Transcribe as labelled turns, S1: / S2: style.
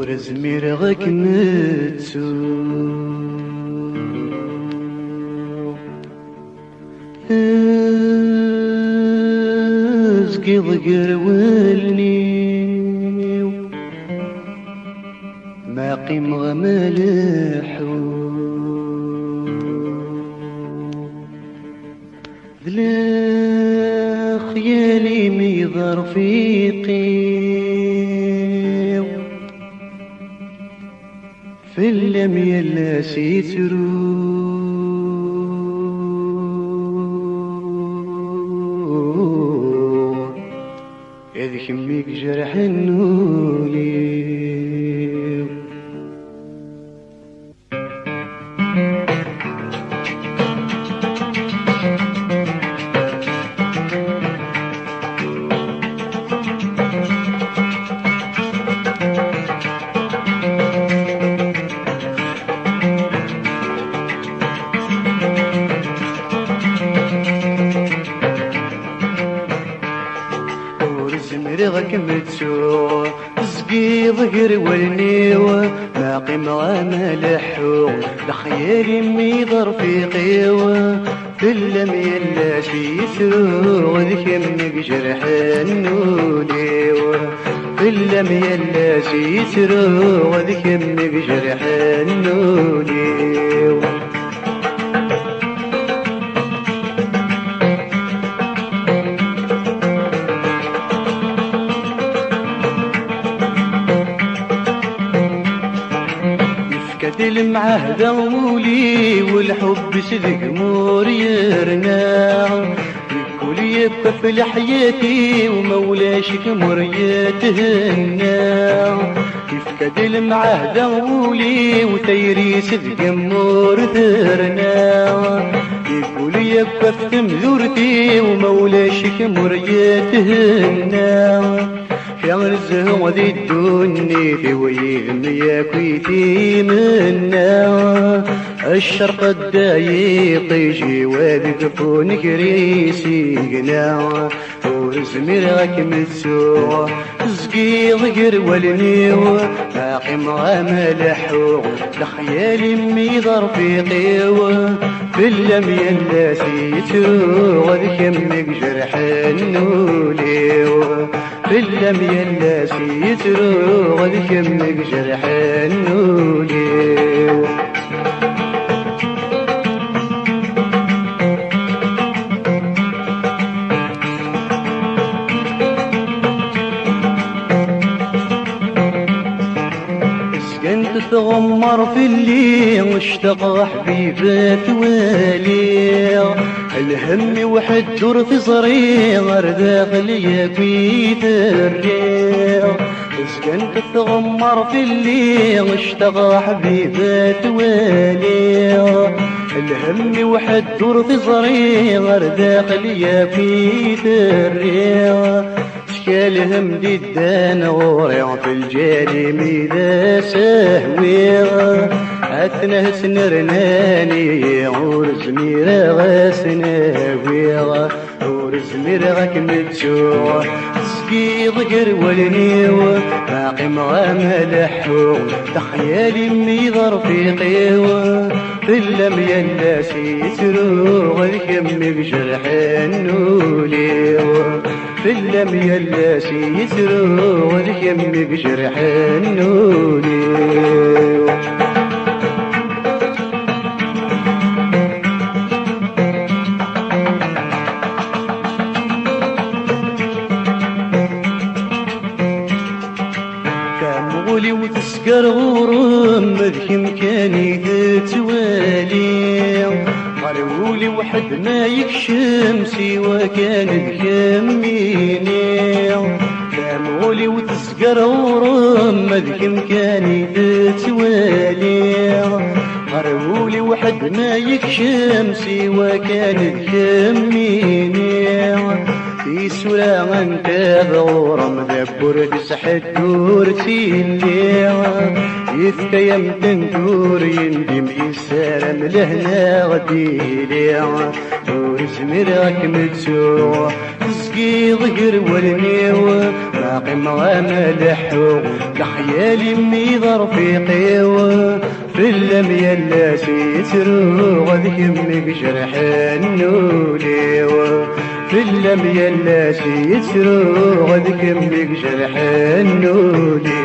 S1: ورزمير غاك متسو ازقي ضقر ولني ما قيم غمالحو ذلا خيالي ميضر في قيو في اللم يلا سيترو إذ كميك جرح النولي مرغك متسوع زقي ضقر والنيوة ما قيم غمالحو لخيالي ميضر في قيوة في اللم يلا سيسرو ذيك يمك جرح النوليوة في اللم يلا سيسرو ذيك يمك جرح النوليوة المعهد ولي والحب صدق مور يرنا الكل يبقى في حياتي ومولاش كمر يتهنى كيف كاد المعهد ولي وتيري صدق مور ثرنا الكل يبقى في مذورتي ومولاش كمر يتهنى يا رزق ذي الدنيا في ويهم يا كويتي منا الشرق الضيق يجي وذقفون كريسي قناع ورزميرك متسوع زقي ضقر والنيوة باقي ملحو لخيالي ميضر في قيوة في اللم يلا سيتو وذك يمك جرح النوليوة في اللم يلا سيترو وذك يمك جرح النوليوة سكنت تغمر في الليل واشتاق حبيبات والي الهم وحد دور في صريغر داخل يكويت الريح سكنت تغمر في الليل واشتاق حبيبات والي الهم وحد دور في صريغر داخل يكويت الريح شكالهم ديدان وريع في الجالي ميدا سهويغ عتنه سنرناني عورز ميرا سناويغ عورز ميرا متسوع سقي ضقر والنيوة باقي ملحو تخيالي ميضر في قيوة في اللم يلا سيسرو غيك يمك جرح النوليوة في اللم يلا سيسرو غيك يمك جرح النوليوة كامولي وتسكر غرم ذيك مكاني تتوالي قالولي وحد ما يكشم سوا كان بكميني كامولي وتسكر غرم ذيك مكاني تتوالي قالولي وحد ما يكشم سوا كان بكميني في سورة انت ضورم ذكر بسحة دورتي اللي يذكى يمتن دور يندم يسالم لهنا غدي ليا دور زمرك متسوع تسقي ضقر والنيوة باقي ملحو لخيالي ميض رفيقي في اللم يلا سيسرو غذك يمك جرح النولي في اللم يلا سيسرو غذك يمك جرح النولي